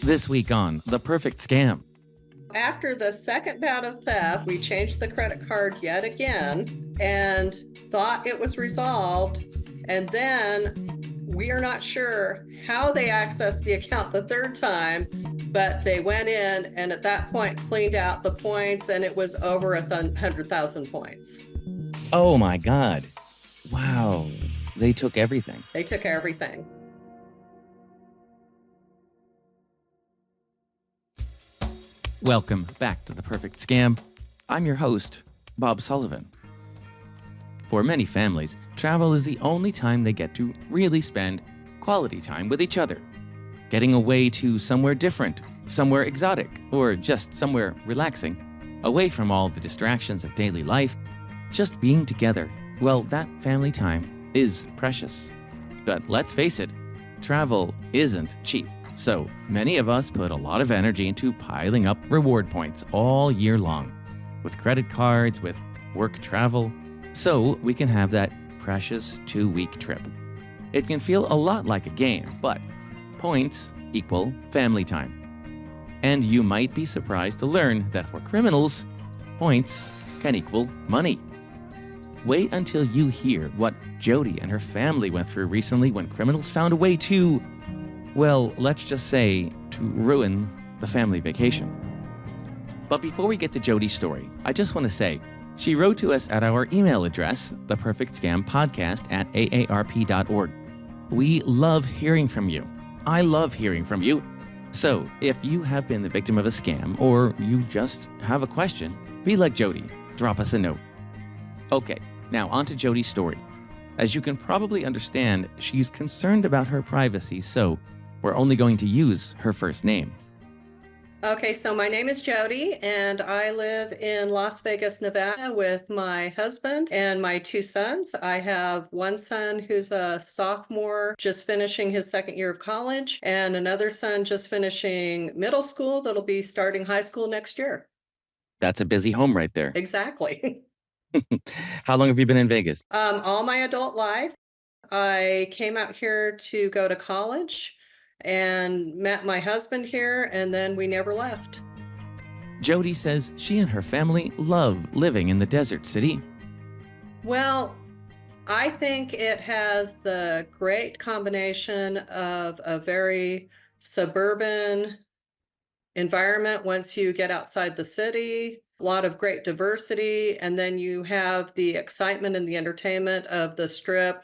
This week on The Perfect Scam. After the second bout of theft, we changed the credit card yet again and thought it was resolved. And then we are not sure how they accessed the account the third time, but they went in and at that point cleaned out the points, and it was over 100,000 points. Oh my God. Wow. They took everything. They took everything. Welcome back to The Perfect Scam. I'm your host, Bob Sullivan. For many families, travel is the only time they get to really spend quality time with each other. Getting away to somewhere different, somewhere exotic, or just somewhere relaxing, away from all the distractions of daily life, just being together, well, that family time is precious. But let's face it, travel isn't cheap. So many of us put a lot of energy into piling up reward points all year long, with credit cards, with work travel, so we can have that precious 2-week trip. It can feel a lot like a game, but points equal family time. And you might be surprised to learn that for criminals, points can equal money. Wait until you hear what Jody and her family went through recently when criminals found a way to, well, let's just say, to ruin the family vacation. But before we get to Jody's story, I just want to say, she wrote to us at our email address, theperfectscampodcast@aarp.org. We love hearing from you. I love hearing from you. So if you have been the victim of a scam, or you just have a question, be like Jody, drop us a note. Okay, now on to Jody's story. As you can probably understand, she's concerned about her privacy, so we're only going to use her first name. Okay, so my name is Jody, and I live in Las Vegas, Nevada with my husband and my 2 sons. I have one son who's a sophomore, just finishing his second year of college, and another son just finishing middle school that'll be starting high school next year. That's a busy home right there. Exactly. How long have you been in Vegas? All my adult life. I came out here to go to college and met my husband here, and then we never left. Jody says she and her family love living in the desert city. Well, I think it has the great combination of a very suburban environment once you get outside the city, a lot of great diversity, and then you have the excitement and the entertainment of the Strip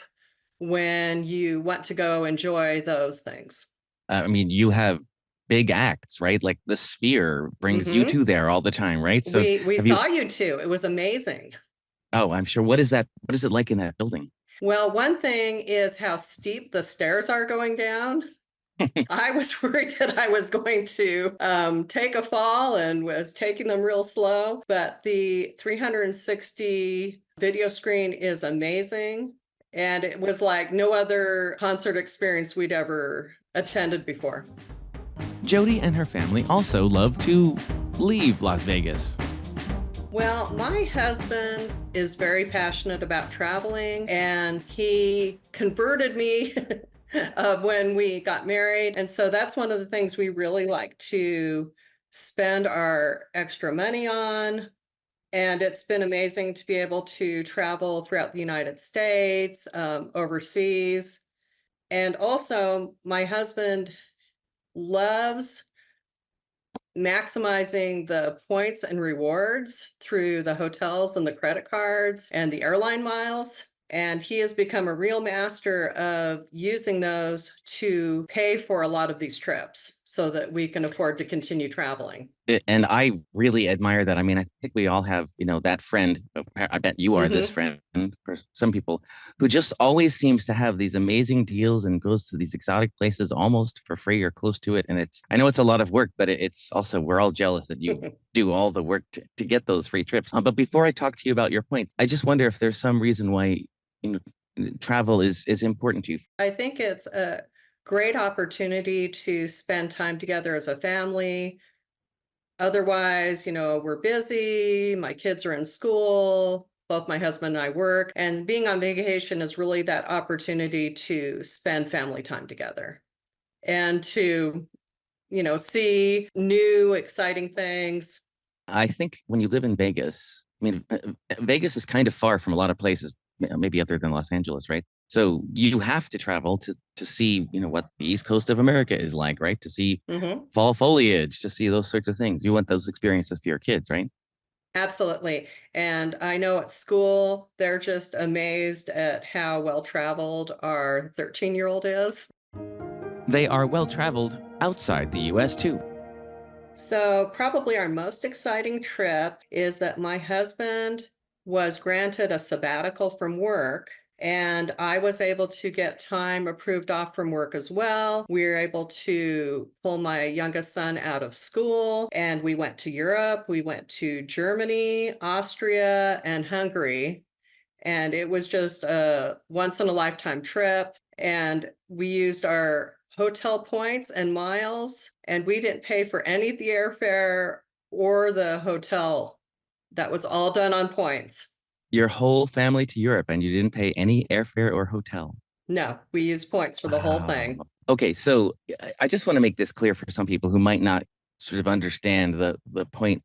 when you want to go enjoy those things. I mean, you have big acts, right? Like the Sphere brings you Mhm. two there all the time, right? So We have you? saw you too. It was amazing. Oh, I'm sure. What is that? What is it like in that building? Well, one thing is how steep the stairs are going down. I was worried that I was going to take a fall and was taking them real slow, but the 360 video screen is amazing. And it was like no other concert experience we'd ever attended before. Jody and her family also love to leave Las Vegas. Well, my husband is very passionate about traveling, and he converted me when we got married. And so that's one of the things we really like to spend our extra money on. And it's been amazing to be able to travel throughout the United States, overseas. And also, my husband loves maximizing the points and rewards through the hotels and the credit cards and the airline miles. And he has become a real master of using those to pay for a lot of these trips so that we can afford to continue traveling. And I really admire that. I mean, I think we all have, that friend. I bet you are this friend for some people who just always seems to have these amazing deals and goes to these exotic places almost for free or close to it. And I know it's a lot of work, but it's also, we're all jealous that you do all the work to get those free trips. But before I talk to you about your points, I just wonder if there's some reason why travel is important to you. I think it's a great opportunity to spend time together as a family. Otherwise, we're busy, my kids are in school, both my husband and I work, and being on vacation is really that opportunity to spend family time together and to see new, exciting things. I think when you live in Vegas, I mean, Vegas is kind of far from a lot of places, maybe other than Los Angeles, right? So you have to travel to see, what the East Coast of America is like, right? To see Hmm. fall foliage, to see those sorts of things. You want those experiences for your kids, right? Absolutely. And I know at school, they're just amazed at how well traveled our 13-year-old is. They are well traveled outside the US too. So, probably our most exciting trip is that my husband was granted a sabbatical from work, and I was able to get time approved off from work as well. We were able to pull my youngest son out of school, and we went to Europe. We went to Germany, Austria, and Hungary. And it was just a once in a lifetime trip. And we used our hotel points and miles, and we didn't pay for any of the airfare or the hotel. That was all done on points. Your whole family to Europe and you didn't pay any airfare or hotel. No, we used points for the whole Wow. thing. Okay, so I just want to make this clear for some people who might not sort of understand the point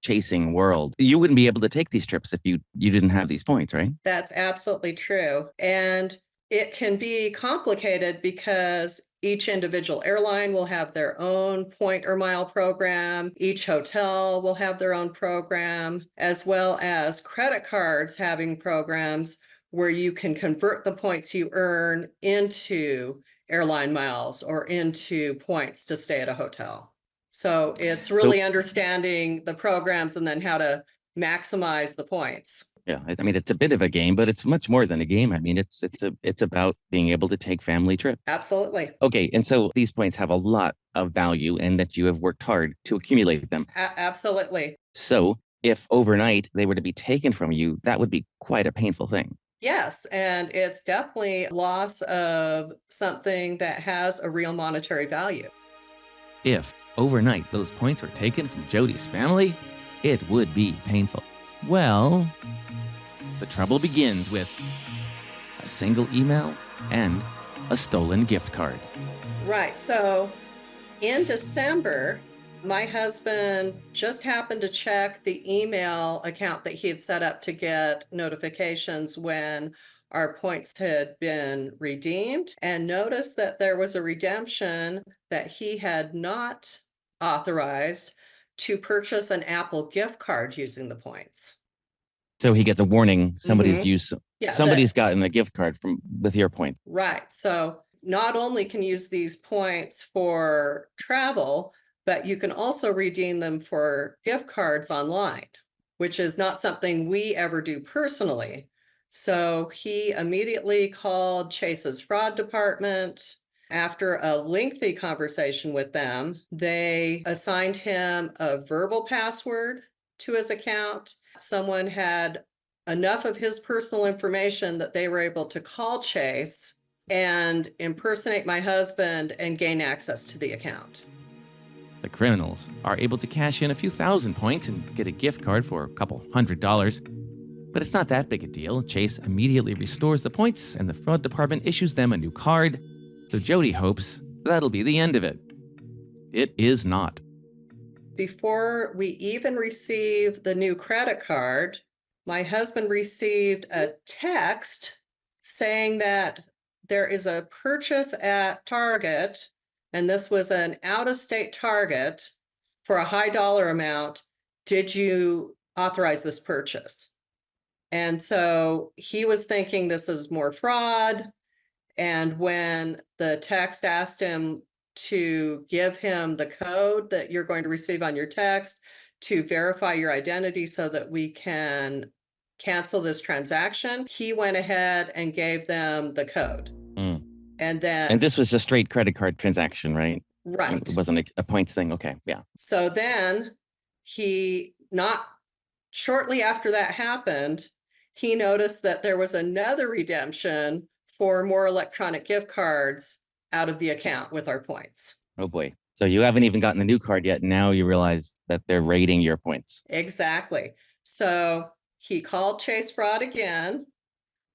chasing world. You wouldn't be able to take these trips if you didn't have these points, right? That's absolutely true. And it can be complicated because each individual airline will have their own point or mile program. Each hotel will have their own program, as well as credit cards having programs where you can convert the points you earn into airline miles or into points to stay at a hotel. So it's So really understanding the programs and then how to maximize the points. yeah, I mean it's a bit of a game, but it's much more than a game. I mean it's about being able to take family trips. Absolutely. Okay, and so these points have a lot of value and that you have worked hard to accumulate them. Absolutely. So if overnight they were to be taken from you, that would be quite a painful thing. Yes, and it's definitely loss of something that has a real monetary value. If overnight those points were taken from Jody's family, it would be painful. Well, the trouble begins with a single email and a stolen gift card. Right. So in December, my husband just happened to check the email account that he had set up to get notifications when our points had been redeemed and noticed that there was a redemption that he had not authorized to purchase an Apple gift card using the points. So he gets a warning Mhm. Yeah, somebody's gotten a gift card from with your points. right. So not only can you use these points for travel, but you can also redeem them for gift cards online, which is not something we ever do personally. So he immediately called Chase's fraud department. After a lengthy conversation with them, they assigned him a verbal password to his account. Someone had enough of his personal information that they were able to call Chase and impersonate my husband and gain access to the account. The criminals are able to cash in a few thousand points and get a gift card for a couple $100. But it's not that big a deal. Chase immediately restores the points and the fraud department issues them a new card. So Jody hopes that'll be the end of it. It is not. Before we even received the new credit card, my husband received a text saying that there is a purchase at Target, and this was an out-of-state Target for a high dollar amount. Did you authorize this purchase? And so he was thinking this is more fraud. And when the text asked him to give him the code that you're going to receive on your text to verify your identity so that we can cancel this transaction, he went ahead and gave them the code. Mm. And then, And this was a straight credit card transaction, right? right. It wasn't a points thing. Okay, yeah. So then he, not shortly after that happened, he noticed that there was another redemption for more electronic gift cards out of the account with our points. Oh boy. So you haven't even gotten the new card yet. Now you realize that they're rating your points. Exactly. So he called Chase Fraud again,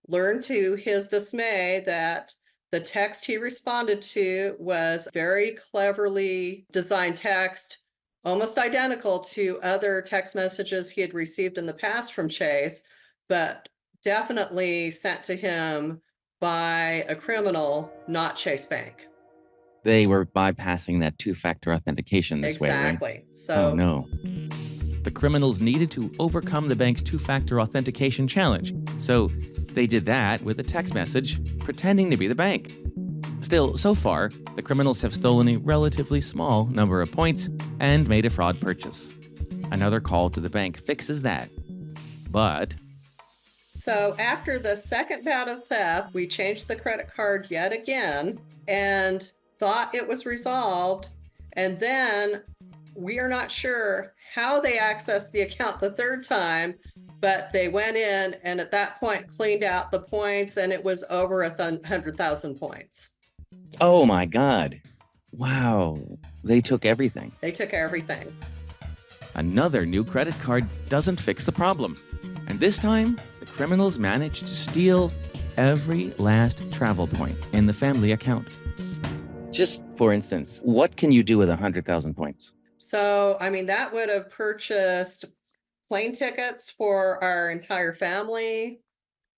learned to his dismay that The text he responded to was very cleverly designed text, almost identical to other text messages he had received in the past from Chase, but definitely sent to him by a criminal, not Chase Bank. They were bypassing that two-factor authentication this way, right? Exactly. Oh, So, no. The criminals needed to overcome the bank's two-factor authentication challenge, so they did that with a text message pretending to be the bank. Still, so far, the criminals have stolen a relatively small number of points and made a fraud purchase. Another call to the bank fixes that. But so after the second bout of theft, we changed the credit card yet again and thought it was resolved. And then we are not sure how they accessed the account the third time, but they went in and at that point cleaned out the points, and it was over 100,000 points. oh my God. Wow. They took everything. They took everything. Another new credit card doesn't fix the problem. And this time, the criminals managed to steal every last travel point in the family account. Just for instance, what can you do with 100,000 points? So, I mean, that would have purchased plane tickets for our entire family,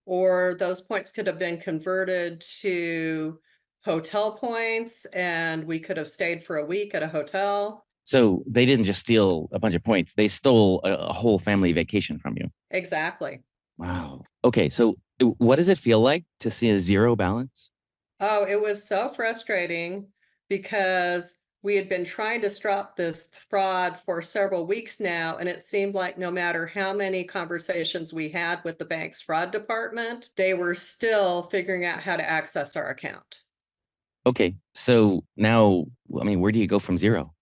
or those points could have been converted to hotel points and we could have stayed for a week at a hotel. So they didn't just steal a bunch of points, they stole a whole family vacation from you. Exactly. Wow. Okay, so what does it feel like to see a zero balance? Oh, it was so frustrating because we had been trying to stop this fraud for several weeks now, and it seemed like no matter how many conversations we had with the bank's fraud department, they were still figuring out how to access our account. Okay, so now, I mean, where do you go from zero?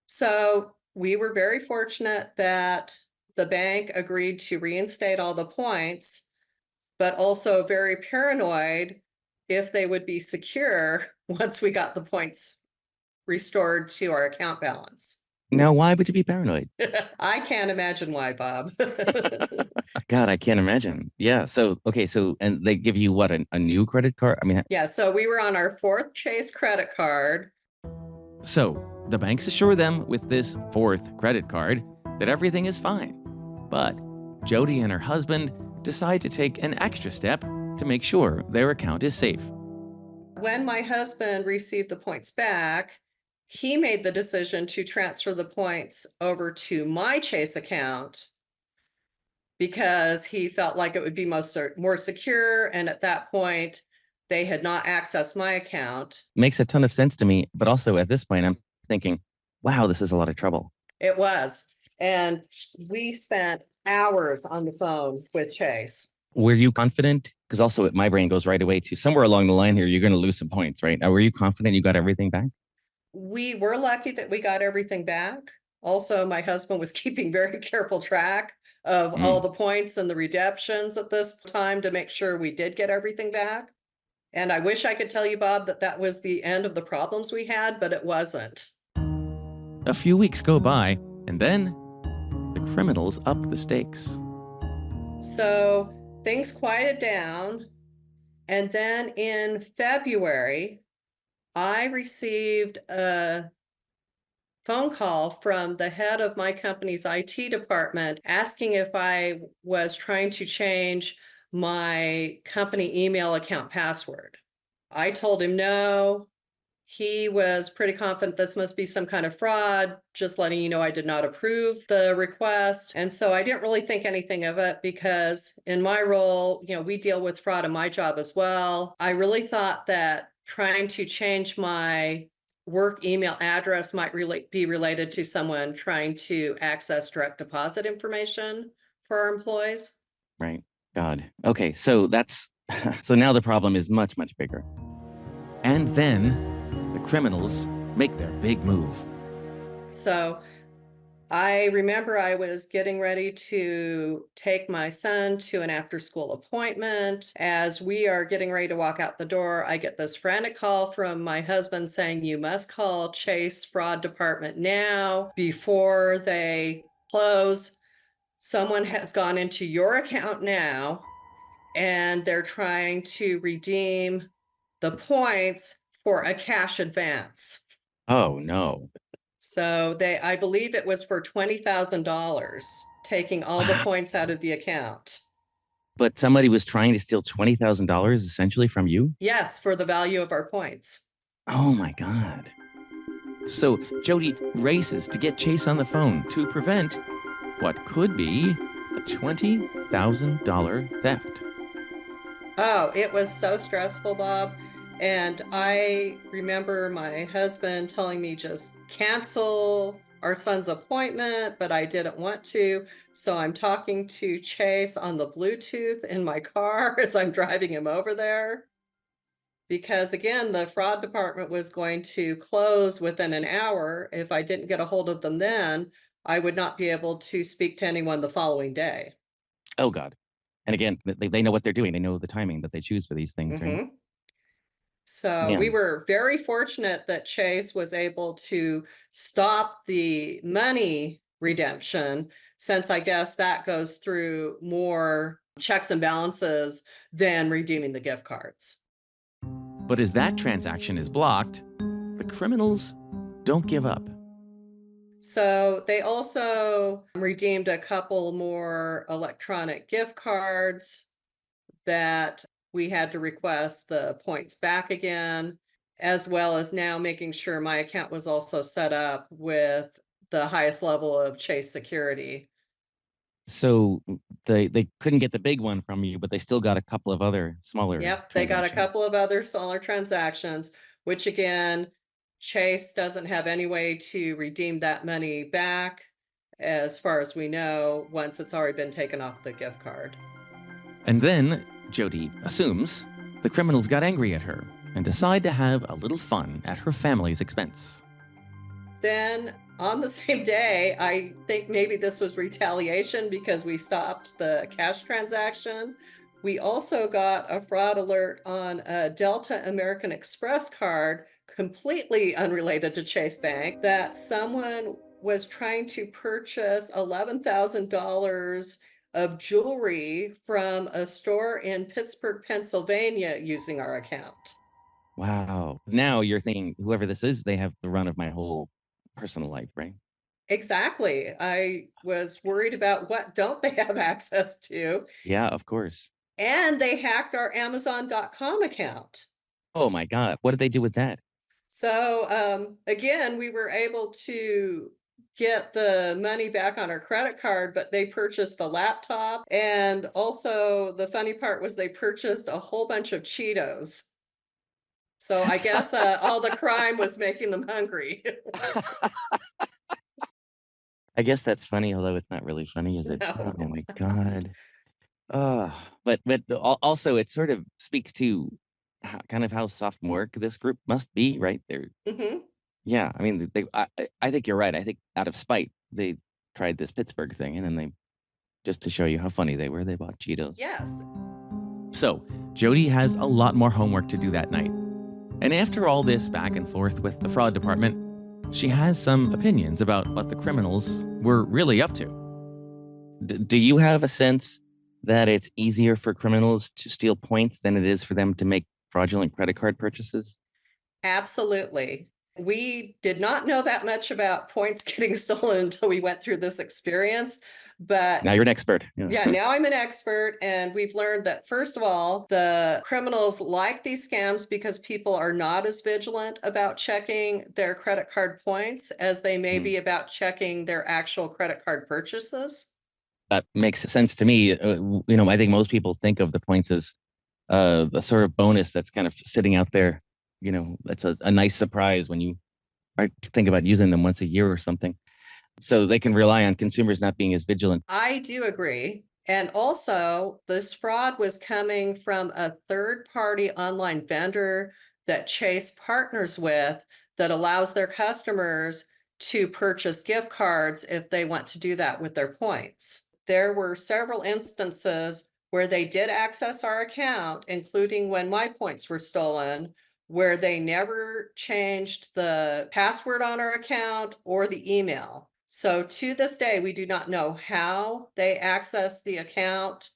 So we were very fortunate that the bank agreed to reinstate all the points, but also very paranoid if they would be secure once we got the points restored to our account balance. Now, why would you be paranoid? I can't imagine why, Bob. God, I can't imagine. Yeah. So, okay. So, and they give you what, a new credit card? I mean, Yeah, so we were on our fourth Chase credit card. so the banks assure them with this fourth credit card that everything is fine. But Jody and her husband decide to take an extra step to make sure their account is safe. When my husband received the points back, he made the decision to transfer the points over to my Chase account because he felt like it would be more secure. And at that point, they had not accessed my account. Makes a ton of sense to me. But also at this point, I'm thinking, wow, this is a lot of trouble. It was. And we spent hours on the phone with Chase. Were you confident? Because also my brain goes right away to somewhere along the line here, you're going to lose some points, right? Now, were you confident you got everything back? We were lucky that we got everything back. Also, my husband was keeping very careful track of all the points and the redemptions at this time to make sure we did get everything back. And I wish I could tell you, Bob, that that was the end of the problems we had, but it wasn't. A few weeks go by, and then the criminals up the stakes. So things quieted down. And then in February, I received a phone call from the head of my company's IT department asking if I was trying to change my company email account password. I told him no. He was pretty confident this must be some kind of fraud, just letting you know I did not approve the request. And so I didn't really think anything of it because in my role, we deal with fraud in my job as well. I really thought that trying to change my work email address might be related to someone trying to access direct deposit information for our employees. Right. God. Okay. So that's, so now the problem is much, much bigger. And then the criminals make their big move. So I remember I was getting ready to take my son to an after school appointment. As we are getting ready to walk out the door, I get this frantic call from my husband saying, "You must call Chase Fraud Department now before they close. Someone has gone into your account now and they're trying to redeem the points for a cash advance. Oh, no. So I believe it was for $20,000, taking all the Wow. points out of the account. But somebody was trying to steal $20,000 essentially from you? Yes, for the value of our points. Oh my God. So Jody races to get Chase on the phone to prevent what could be a $20,000 theft. Oh, it was so stressful, Bob. And I remember my husband telling me just cancel our son's appointment, but I didn't want to. So I'm talking to Chase on the Bluetooth in my car as I'm driving him over there. Because again, the fraud department was going to close within an hour. If I didn't get a hold of them then, I would not be able to speak to anyone the following day. Oh God. And again, they know what they're doing. They know the timing that they choose for these things, right? Mhm. So we Man. were very fortunate that Chase was able to stop the money redemption, since I guess that goes through more checks and balances than redeeming the gift cards. But as that transaction is blocked, the criminals don't give up. So they also redeemed a couple more electronic gift cards that we had to request the points back again, as well as now making sure my account was also set up with the highest level of Chase security. So they couldn't get the big one from you, but they still got a couple of other smaller Yep, they got a transactions. couple of other smaller transactions, which again, Chase doesn't have any way to redeem that money back, as far as we know, once it's already been taken off the gift card. And then Jody assumes the criminals got angry at her and decide to have a little fun at her family's expense. Then on the same day, I think maybe this was retaliation because we stopped the cash transaction. We also got a fraud alert on a Delta American Express card, completely unrelated to Chase Bank, that someone was trying to purchase $11,000 of jewelry from a store in Pittsburgh, Pennsylvania using our account. Wow. Now you're thinking, whoever this is, they have the run of my whole personal life, right? Exactly. I was worried about what don't they have access to, Yeah, of course. and they hacked our Amazon.com account. Oh my God. What did they do with that? So, again, we were able to get the money back on our credit card, but they purchased a laptop, and also the funny part was they purchased a whole bunch of Cheetos. So I guess, all the crime was making them hungry. I guess that's funny, although it's not really funny, is it? No, Oh it's my God. Oh, but also it sort of speaks to kind of how sophomoric this group must be, right? They're Mhm. yeah. I mean, I think you're right. I think out of spite they tried this Pittsburgh thing, and then they just to show you how funny they were, they bought Cheetos. Yes. So Jody has a lot more homework to do that night, and after all this back and forth with the fraud department, she has some opinions about what the criminals were really up to. Do you have a sense that it's easier for criminals to steal points than it is for them to make fraudulent credit card purchases? Absolutely. We did not know that much about points getting stolen until we went through this experience. But Now you're an expert. Yeah. yeah, now I'm an expert, and we've learned that, first of all, the criminals like these scams because people are not as vigilant about checking their credit card points as they may Mm. be about checking their actual credit card purchases. That makes sense to me. I think most people think of the points as a sort of bonus that's kind of sitting out there. That's a nice surprise when you think about using them once a year or something. So they can rely on consumers not being as vigilant. I do agree. And also, this fraud was coming from a third-party online vendor that Chase partners with that allows their customers to purchase gift cards if they want to do that with their points. There were several instances where they did access our account, including when my points were stolen, where they never changed the password on our account or the email. So to this day, we do not know how they accessed the account,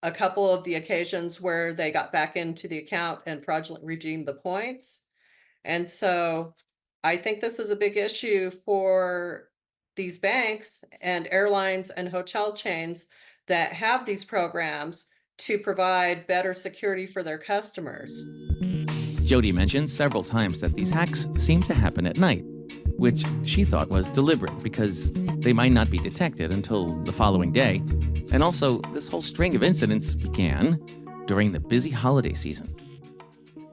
a couple of the occasions where they got back into the account and fraudulently redeemed the points. And so I think this is a big issue for these banks and airlines and hotel chains that have these programs to provide better security for their customers. Jody mentioned several times that these hacks seem to happen at night, which she thought was deliberate because they might not be detected until the following day. And also, this whole string of incidents began during the busy holiday season.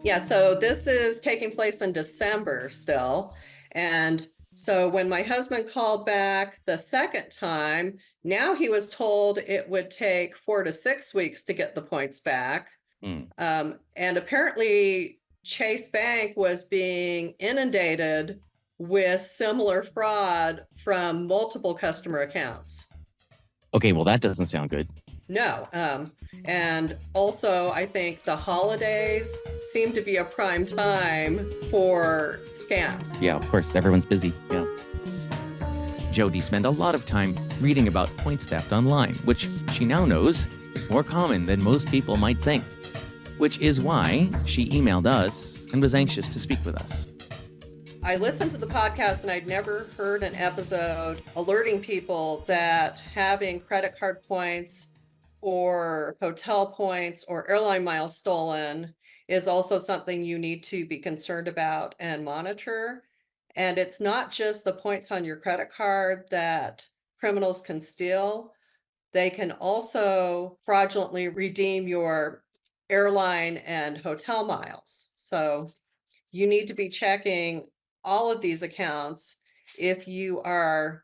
Yeah, so this is taking place in December still. And so when my husband called back the second time, now he was told it would take 4 to 6 weeks to get the points back. Hmm. And apparently, Chase Bank was being inundated with similar fraud from multiple customer accounts. Okay, well, that doesn't sound good. No. And also, I think the holidays seem to be a prime time for scams. Yeah, of course, everyone's busy. Yeah. Jody spent a lot of time reading about points theft online, which she now knows is more common than most people might think, which is why she emailed us and was anxious to speak with us. I listened to the podcast and I'd never heard an episode alerting people that having credit card points or hotel points or airline miles stolen is also something you need to be concerned about and monitor. And it's not just the points on your credit card that criminals can steal. They can also fraudulently redeem your airline and hotel miles. So you need to be checking all of these accounts if you are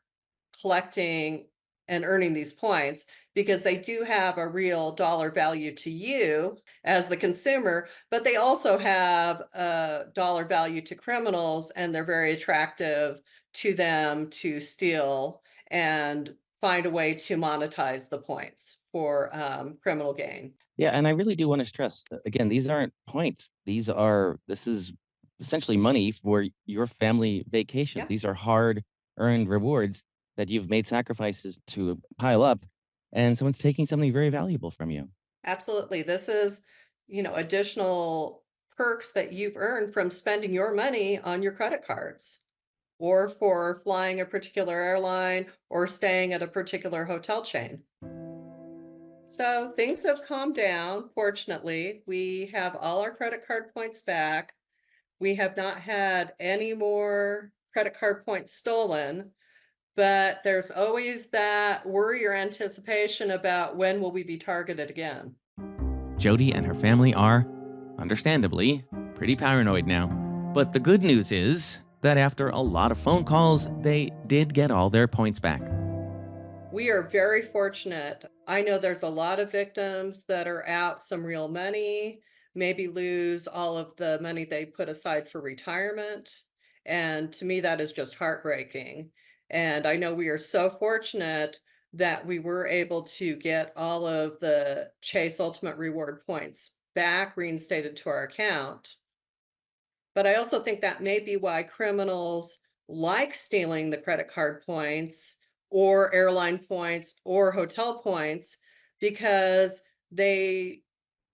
collecting and earning these points, because they do have a real dollar value to you as the consumer, but they also have a dollar value to criminals, and they're very attractive to them to steal and find a way to monetize the points for criminal gain. Yeah, and I really do want to stress, again, these aren't points. This is essentially money for your family vacations. Yeah. These are hard-earned rewards that you've made sacrifices to pile up, and someone's taking something very valuable from you. Absolutely. This is, additional perks that you've earned from spending your money on your credit cards or for flying a particular airline or staying at a particular hotel chain. So things have calmed down. Fortunately, we have all our credit card points back. We have not had any more credit card points stolen, but there's always that worry or anticipation about when will we be targeted again. Jody and her family are, understandably, pretty paranoid now. But the good news is that after a lot of phone calls, they did get all their points back. We are very fortunate. I know there's a lot of victims that are out some real money, maybe lose all of the money they put aside for retirement. And to me, that is just heartbreaking. And I know we are so fortunate that we were able to get all of the Chase Ultimate Reward points back reinstated to our account. But I also think that may be why criminals like stealing the credit card points or airline points or hotel points, because they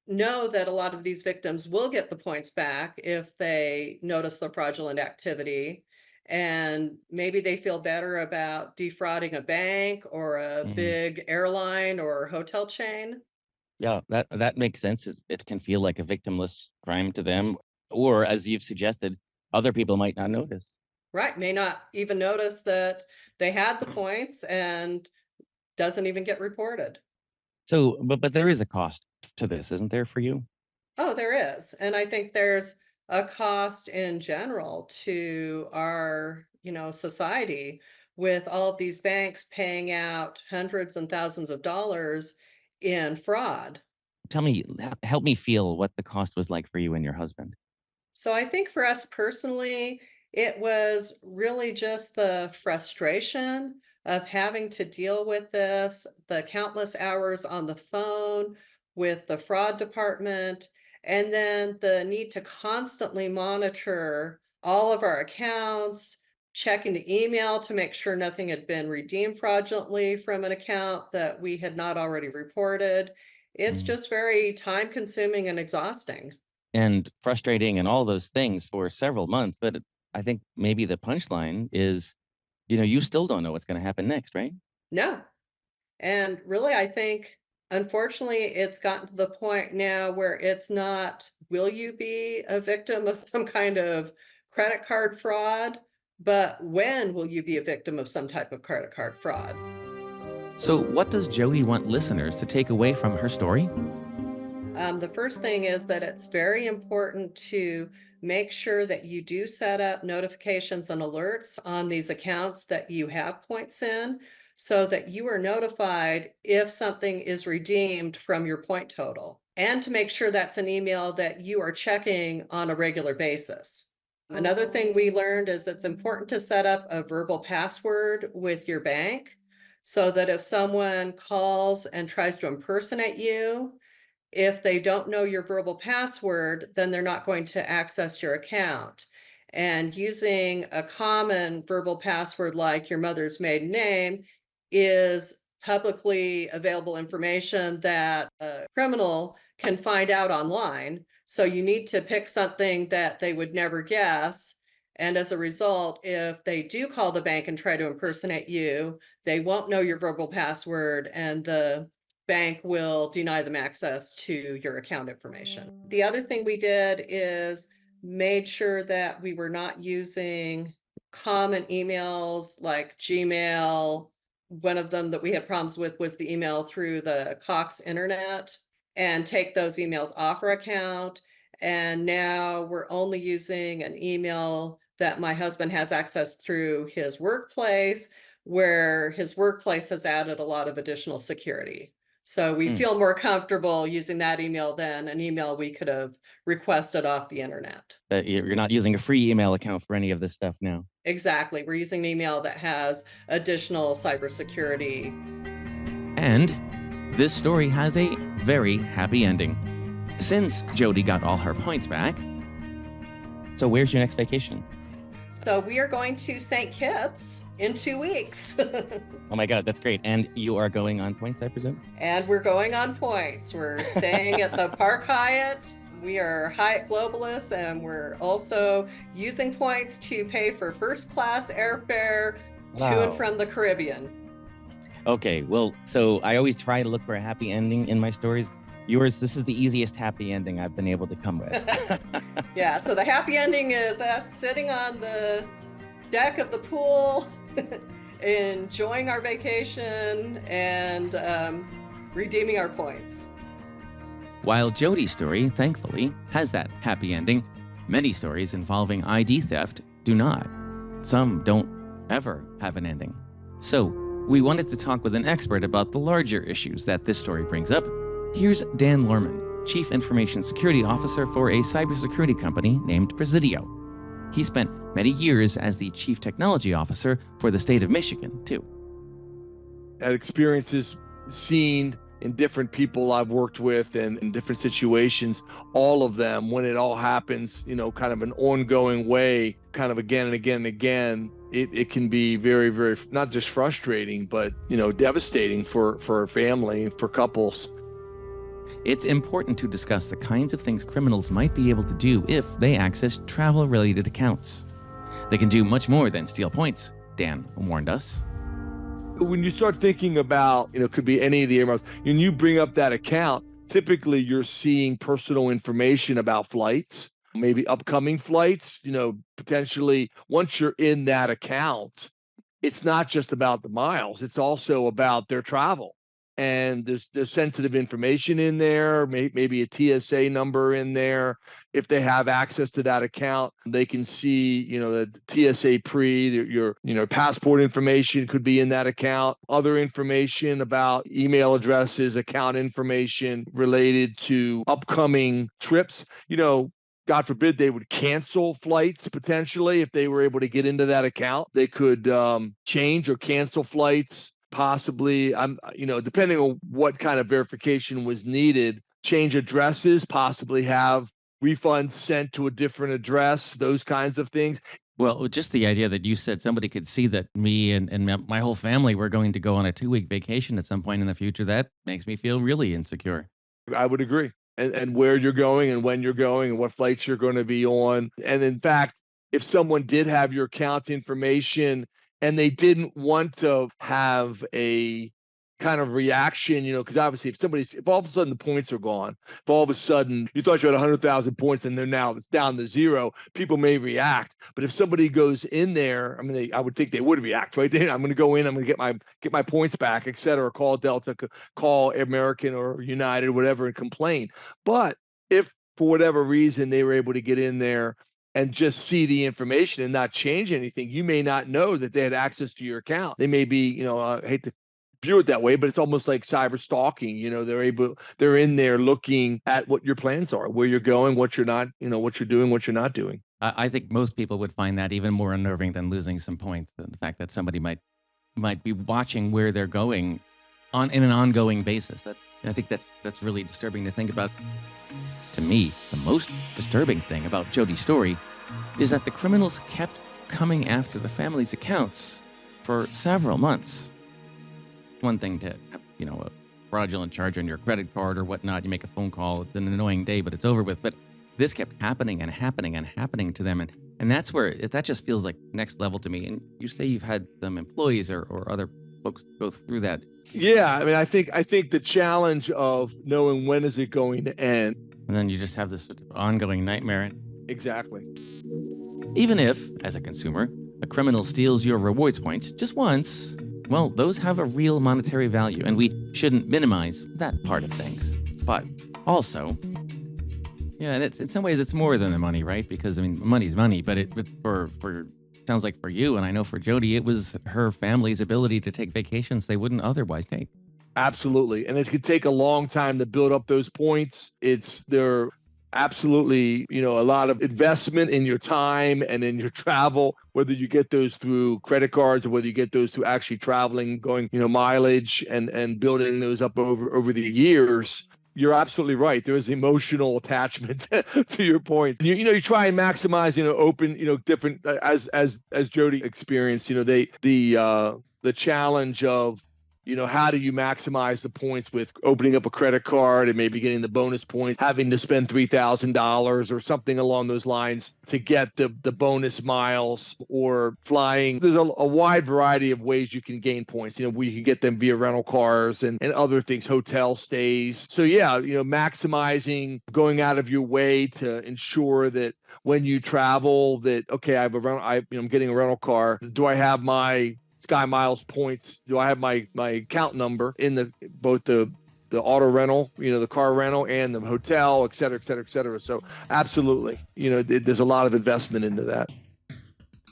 know that a lot of these victims will get the points back if they notice the fraudulent activity. And maybe they feel better about defrauding a bank or a Mhm. big airline or hotel chain. Yeah, that makes sense. It can feel like a victimless crime to them, or as you've suggested, other people might not notice. Right. May not even notice that they had the points and doesn't even get reported. So, but there is a cost to this, isn't there, for you? Oh, there is. And I think there's a cost in general to our, society with all of these banks paying out hundreds and thousands of dollars in fraud. Tell me, help me feel what the cost was like for you and your husband. So I think for us personally, it was really just the frustration of having to deal with this, the countless hours on the phone with the fraud department, and then the need to constantly monitor all of our accounts, checking the email to make sure nothing had been redeemed fraudulently from an account that we had not already reported. It's Mm. just very time consuming and exhausting. And frustrating and all those things for several months. But I think maybe the punchline is, you still don't know what's going to happen next, right? No. And really, I think, unfortunately, it's gotten to the point now where it's not, will you be a victim of some kind of credit card fraud? But when will you be a victim of some type of credit card fraud? So, what does Jody want listeners to take away from her story? The first thing is that it's very important to make sure that you do set up notifications and alerts on these accounts that you have points in so that you are notified if something is redeemed from your point total. And to make sure that's an email that you are checking on a regular basis. Another thing we learned is it's important to set up a verbal password with your bank so that if someone calls and tries to impersonate you, if they don't know your verbal password, then they're not going to access your account. And using a common verbal password like your mother's maiden name is publicly available information that a criminal can find out online. So you need to pick something that they would never guess. And as a result, if they do call the bank and try to impersonate you, they won't know your verbal password, and the bank will deny them access to your account information. The other thing we did is made sure that we were not using common emails like Gmail. One of them that we had problems with was the email through the Cox internet, and take those emails off our account. And now we're only using an email that my husband has access through his workplace, where his workplace has added a lot of additional security. So we Mm, feel more comfortable using that email than an email we could have requested off the internet. that you're not using a free email account for any of this stuff now. Exactly. We're using an email that has additional cybersecurity. And this story has a very happy ending. Since Jody got all her points back, so where's your next vacation? So we are going to St. Kitts in 2 weeks. Oh my God, that's great. And you are going on points, I presume? And we're going on points. We're staying at the Park Hyatt. We are Hyatt globalists, and we're also using points to pay for first class airfare to and Wow. from the Caribbean. Okay, well, so I always try to look for a happy ending in my stories. Yours, this is the easiest happy ending I've been able to come with. Yeah, so the happy ending is us sitting on the deck of the pool, enjoying our vacation, and redeeming our points. While Jody's story, thankfully, has that happy ending, many stories involving ID theft do not. Some don't ever have an ending. So, we wanted to talk with an expert about the larger issues that this story brings up. Here's Dan Lorman, Chief Information Security Officer for a cybersecurity company named Presidio. He spent many years as the Chief Technology Officer for the state of Michigan, too. That experience is seen in different people I've worked with and in different situations, all of them, when it all happens, kind of an ongoing way, kind of again and again and again, it can be very, very, not just frustrating, but, devastating for a family, for couples. It's important to discuss the kinds of things criminals might be able to do if they access travel-related accounts. They can do much more than steal points, Dan warned us. When you start thinking about, could be any of the airlines, and you bring up that account, typically you're seeing personal information about flights, maybe upcoming flights, potentially once you're in that account, it's not just about the miles, it's also about their travel. And there's sensitive information in there, maybe a TSA number in there. If they have access to that account, they can see, the TSA your passport information could be in that account. Other information about email addresses, account information related to upcoming trips. God forbid they would cancel flights potentially if they were able to get into that account. They could change or cancel flights, possibly. Depending on what kind of verification was needed, change addresses, possibly have refunds sent to a different address, those kinds of things. Well, just the idea that you said somebody could see that me and my whole family were going to go on a 2-week vacation at some point in the future, that makes me feel really insecure. I would agree. And where you're going and when you're going and what flights you're going to be on. And in fact, if someone did have your account information and they didn't want to have a kind of reaction, because obviously if all of a sudden the points are gone, if all of a sudden you thought you had 100,000 points and it's down to zero, people may react. But if somebody goes in there, I mean, I would think they would react, right? I'm going to go in, I'm going to get my points back, et cetera. Call Delta, call American or United, whatever, and complain. But if for whatever reason they were able to get in there and just see the information and not change anything, you may not know that they had access to your account. They may be, I hate to view it that way, but it's almost like cyber stalking. They're in there looking at what your plans are, where you're going, what you're not, what you're doing, what you're not doing. I think most people would find that even more unnerving than losing some points. The fact that somebody might be watching where they're going in an ongoing basis. I think that's really disturbing to think about. To me, the most disturbing thing about Jody's story is that the criminals kept coming after the family's accounts for several months. One thing to have, a fraudulent charge on your credit card or whatnot. You make a phone call. It's an annoying day, but it's over with. But this kept happening and happening and happening to them. And that's where that just feels like next level to me. And you say you've had some employees or other folks go through that. Yeah. I mean, I think the challenge of knowing when is it going to end. And then you just have this ongoing nightmare. Exactly. Even if, as a consumer, a criminal steals your rewards points just once, well, those have a real monetary value, and we shouldn't minimize that part of things. But also, yeah, and in some ways it's more than the money, right? Because I mean, money's money, but for sounds like for you, and I know for Jody, it was her family's ability to take vacations they wouldn't otherwise take. Absolutely. And it could take a long time to build up those points. They're absolutely, a lot of investment in your time and in your travel, whether you get those through credit cards or whether you get those through actually traveling, going, mileage and building those up over the years. You're absolutely right. There is emotional attachment to your point. You try and maximize, open, different as Jody experienced, the challenge of how do you maximize the points with opening up a credit card and maybe getting the bonus points, having to spend $3,000 or something along those lines to get the bonus miles, or flying. There's a wide variety of ways you can gain points. We can get them via rental cars and other things, hotel stays. So yeah, maximizing, going out of your way to ensure that when you travel that, okay, I'm getting a rental car. Do I have my Sky Miles points? Do I have my account number in both the auto rental, the car rental, and the hotel, et cetera, et cetera, et cetera. So absolutely, there's a lot of investment into that.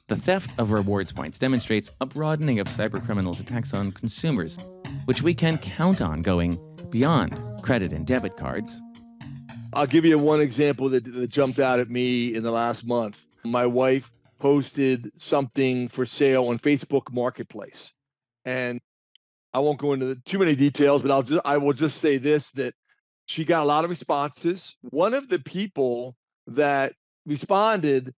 The theft of rewards points demonstrates a broadening of cybercriminals' attacks on consumers, which we can count on going beyond credit and debit cards. I'll give you one example that jumped out at me in the last month. My wife posted something for sale on Facebook Marketplace. And I won't go into too many details, but I will just say this, that she got a lot of responses. One of the people that responded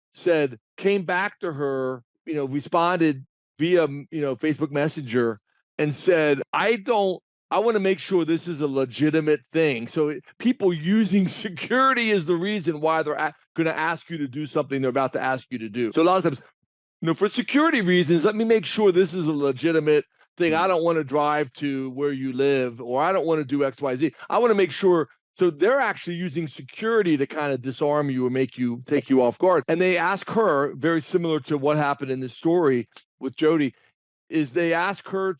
came back to her, responded via, Facebook Messenger and said, I want to make sure this is a legitimate thing. So people using security is the reason why they're going to ask you to do something they're about to ask you to do. So a lot of times, for security reasons, let me make sure this is a legitimate thing. I don't want to drive to where you live, or I don't want to do X, Y, Z. I want to make sure. So they're actually using security to kind of disarm you or take you off guard. And they ask her, very similar to what happened in this story with Jody, is they ask her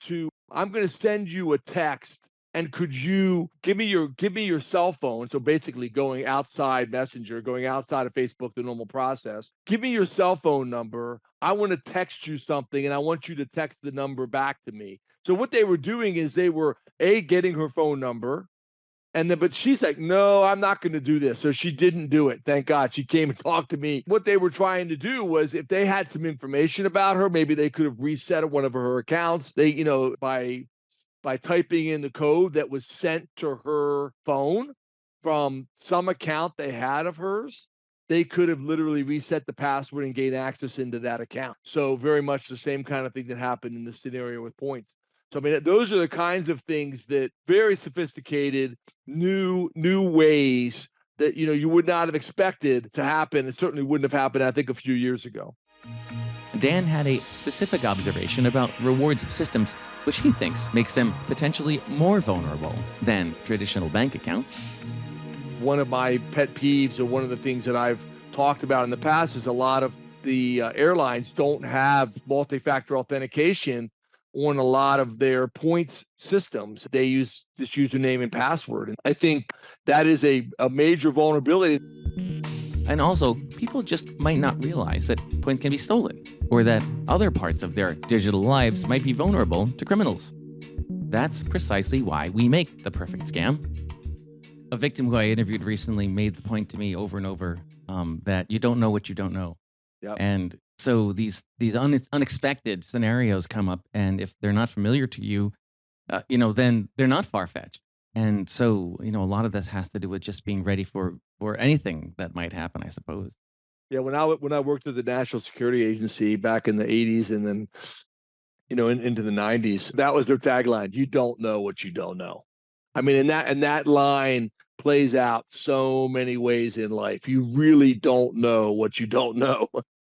I'm going to send you a text, and could you give me your cell phone? So basically going outside Messenger, going outside of Facebook, the normal process. Give me your cell phone number. I want to text you something, and I want you to text the number back to me. So what they were doing is they were getting her phone number. But she's like, no, I'm not going to do this. So she didn't do it. Thank God. She came and talked to me. What they were trying to do was, if they had some information about her, maybe they could have reset one of her accounts. They, by typing in the code that was sent to her phone from some account they had of hers, they could have literally reset the password and gained access into that account. So very much the same kind of thing that happened in the scenario with points. So I mean, those are the kinds of things that very sophisticated, new ways that you would not have expected to happen. It certainly wouldn't have happened, I think, a few years ago. Dan had a specific observation about rewards systems, which he thinks makes them potentially more vulnerable than traditional bank accounts. One of my pet peeves, or one of the things that I've talked about in the past, is a lot of the airlines don't have multi-factor authentication on a lot of their points systems. They use this username and password. And I think that is a major vulnerability. And also, people just might not realize that points can be stolen, or that other parts of their digital lives might be vulnerable to criminals. That's precisely why we make the perfect scam. A victim who I interviewed recently made the point to me over and over that you don't know what you don't know. Yep. And so these unexpected scenarios come up, and if they're not familiar to you, then they're not far-fetched. And so, a lot of this has to do with just being ready for anything that might happen, I suppose. Yeah, when I worked at the National Security Agency back in the 80s, and then into the 90s, that was their tagline: "You don't know what you don't know." I mean, and that line plays out so many ways in life. You really don't know what you don't know.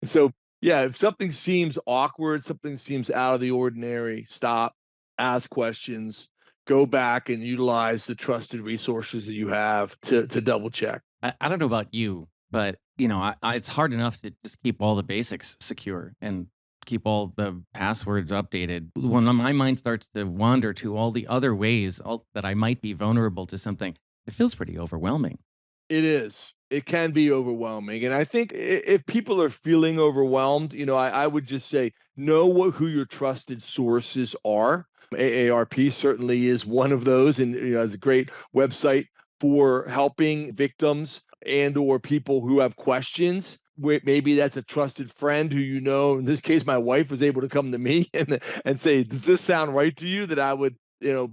So, yeah, if something seems awkward, something seems out of the ordinary, stop, ask questions, go back and utilize the trusted resources that you have to double check. I don't know about you, but it's hard enough to just keep all the basics secure and keep all the passwords updated. When my mind starts to wander to all the other ways that I might be vulnerable to something, it feels pretty overwhelming. It is. It can be overwhelming. And I think if people are feeling overwhelmed, I would just say know who your trusted sources are. AARP certainly is one of those, and is a great website for helping victims and or people who have questions. Maybe that's a trusted friend who in this case, my wife was able to come to me and say, "Does this sound right to you?" That I would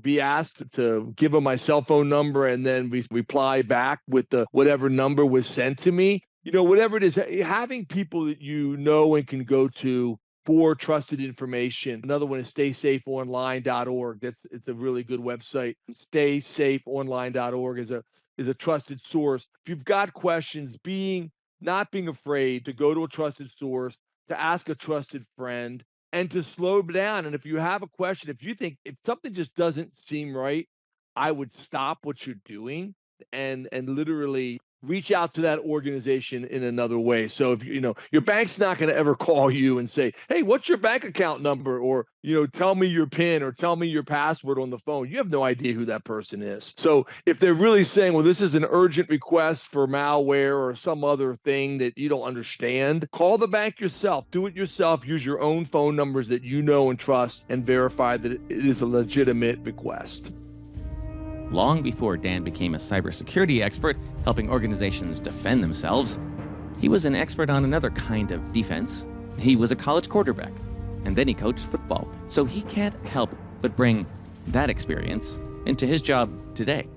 be asked to give them my cell phone number, and then we reply back with the whatever number was sent to me. Whatever it is, having people that and can go to for trusted information. Another one is staysafeonline.org. It's a really good website. Staysafeonline.org is a trusted source. If you've got questions, not being afraid to go to a trusted source, to ask a trusted friend, and to slow down. And if you have a question, if something just doesn't seem right, I would stop what you're doing and literally reach out to that organization in another way. So if your bank's not going to ever call you and say, "Hey, what's your bank account number?" or tell me your PIN or tell me your password on the phone. You have no idea who that person is. So if they're really saying, "Well, this is an urgent request for malware or some other thing that you don't understand," call the bank yourself. Do it yourself. Use your own phone numbers that you know and trust, and verify that it is a legitimate request. Long before Dan became a cybersecurity expert helping organizations defend themselves, he was an expert on another kind of defense. He was a college quarterback, and then he coached football. So he can't help but bring that experience into his job today.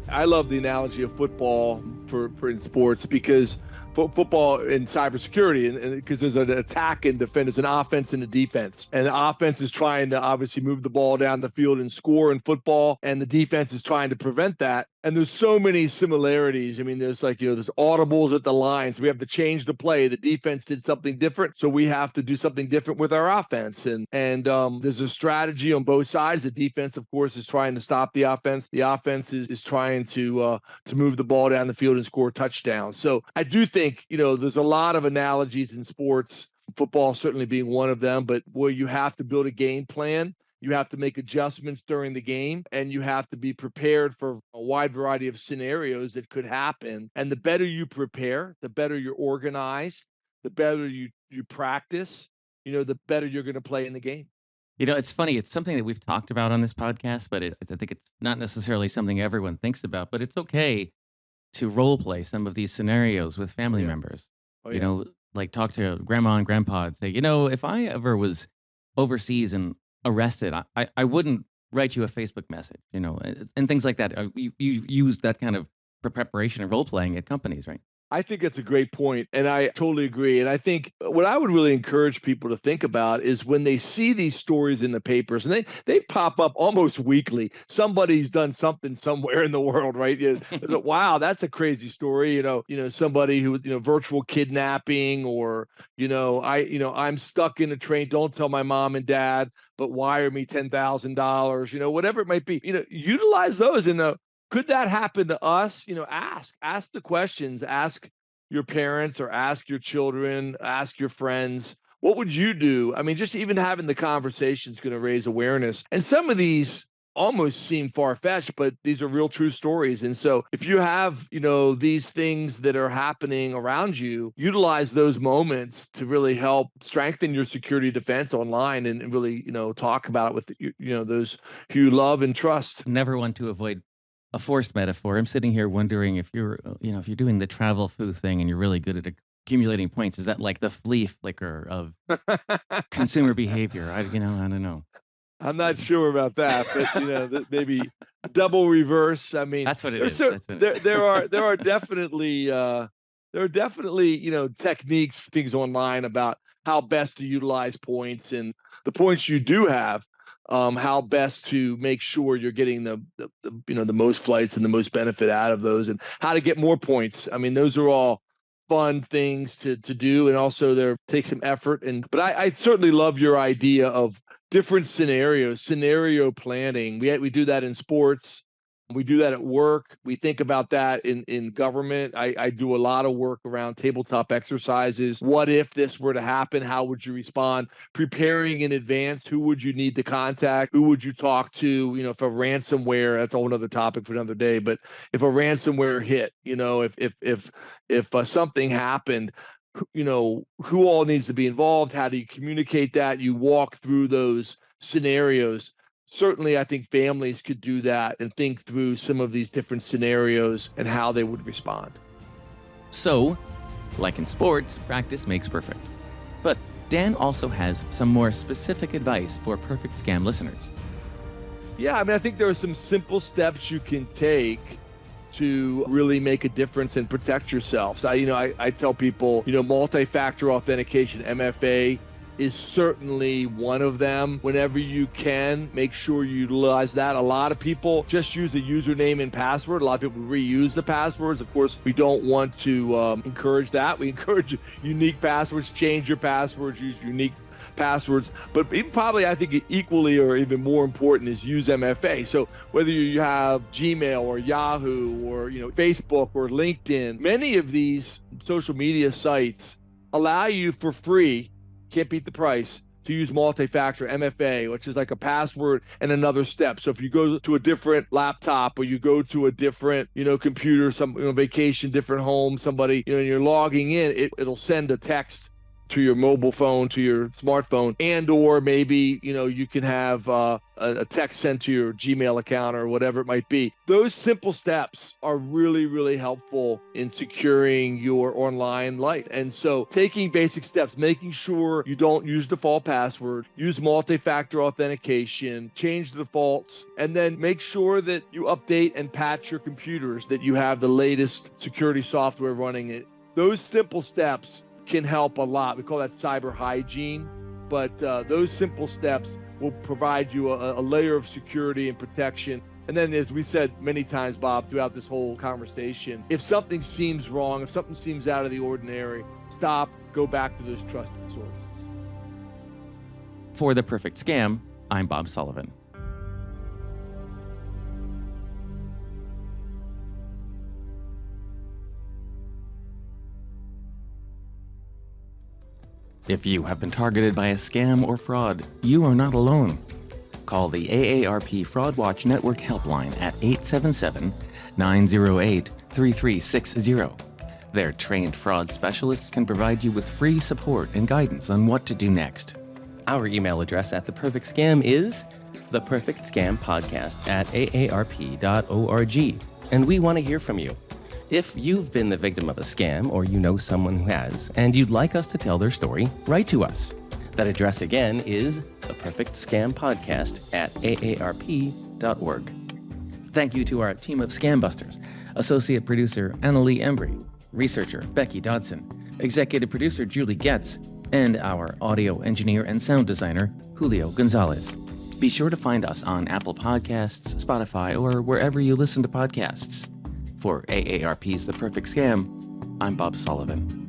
I love the analogy of football for in sports, because football in cybersecurity, and because there's an attack and defense, there's an offense and a defense, and the offense is trying to obviously move the ball down the field and score in football, and the defense is trying to prevent that. And there's so many similarities. I mean, there's there's audibles at the line, so we have to change the play. The defense did something different, so we have to do something different with our offense. And there's a strategy on both sides. The defense, of course, is trying to stop the offense. The offense is trying to move the ball down the field and score touchdowns. So I do think there's a lot of analogies in sports. Football certainly being one of them, but where you have to build a game plan. You have to make adjustments during the game, and you have to be prepared for a wide variety of scenarios that could happen. And the better you prepare, the better you're organized, the better you practice, the better you're going to play in the game. It's funny. It's something that we've talked about on this podcast, but I think it's not necessarily something everyone thinks about. But it's okay to role play some of these scenarios with family Yeah. members. Oh, yeah. Like talk to grandma and grandpa and say, if I ever was overseas and arrested, I wouldn't write you a Facebook message, and things like that. You use that kind of preparation and role playing at companies, right? I think that's a great point, and I totally agree. And I think what I would really encourage people to think about is when they see these stories in the papers, and they pop up almost weekly. Somebody's done something somewhere in the world, right? It's like, wow, that's a crazy story. Somebody who virtual kidnapping, or I'm stuck in a train. Don't tell my mom and dad, but wire me $10,000. Whatever it might be. Utilize those in the could that happen to us? Ask the questions, ask your parents or ask your children, ask your friends. What would you do? I mean, just even having the conversation is going to raise awareness. And some of these almost seem far-fetched, but these are real true stories. And so if you have, these things that are happening around you, utilize those moments to really help strengthen your security defense online and really, talk about it with, those who you love and trust. Never want to avoid a forced metaphor. I'm sitting here wondering if if you're doing the travel foo thing and you're really good at accumulating points, is that like the flea flicker of consumer behavior? I don't know. I'm not sure about that, but maybe double reverse. I mean, That's what it there's is. cer- That's what there are definitely techniques, things online about how best to utilize points, and the points you do have, how best to make sure you're getting the most flights and the most benefit out of those, and how to get more points. I mean, those are all fun things to do, and also there take some effort. But I certainly love your idea of different scenarios, scenario planning. We do that in sports. We do that at work. We think about that in government. I do a lot of work around tabletop exercises. What if this were to happen? How would you respond? Preparing in advance. Who would you need to contact? Who would you talk to? If a ransomware, that's a whole other topic for another day. But if a ransomware hit, if something happened, who all needs to be involved? How do you communicate that? You walk through those scenarios. Certainly, I think families could do that and think through some of these different scenarios and how they would respond. So, like in sports, practice makes perfect. But Dan also has some more specific advice for Perfect Scam listeners. Yeah, I mean, I think there are some simple steps you can take to really make a difference and protect yourself. So, I tell people, multi-factor authentication, MFA, is certainly one of them. Whenever you can, make sure you utilize that. A lot of people just use a username and password. A lot of people reuse the passwords. Of course, we don't want to encourage that. We encourage unique passwords, change your passwords, use unique passwords. But even probably, I think equally or even more important is use MFA. So whether you have Gmail or Yahoo or Facebook or LinkedIn, many of these social media sites allow you for free, can't beat the price, to use multi-factor MFA, which is like a password and another step. So if you go to a different laptop or you go to a different, computer, some vacation, different home, somebody, and you're logging in, it'll send a text to your mobile phone, to your smartphone, and or maybe you can have a text sent to your Gmail account or whatever it might be. Those simple steps are really, really helpful in securing your online life. And so taking basic steps, making sure you don't use default password, use multi-factor authentication, change the defaults, and then make sure that you update and patch your computers, that you have the latest security software running it. Those simple steps can help a lot. We call that cyber hygiene, but those simple steps will provide you a layer of security and protection. And then, as we said many times, Bob, throughout this whole conversation, if something seems wrong, if something seems out of the ordinary, stop, go back to those trusted sources. For The Perfect Scam, I'm Bob Sullivan. If you have been targeted by a scam or fraud, you are not alone. Call the AARP Fraud Watch Network helpline at 877-908-3360. Their trained fraud specialists can provide you with free support and guidance on what to do next. Our email address at The Perfect Scam is theperfectscampodcast@aarp.org, and we want to hear from you. If you've been the victim of a scam or you know someone who has, and you'd like us to tell their story, write to us. That address again is theperfectscampodcast@aarp.org. Thank you to our team of Scam Busters, Associate Producer Annalee Embry, researcher Becky Dodson, executive producer Julie Getz, and our audio engineer and sound designer Julio Gonzalez. Be sure to find us on Apple Podcasts, Spotify, or wherever you listen to podcasts. For AARP's The Perfect Scam, I'm Bob Sullivan.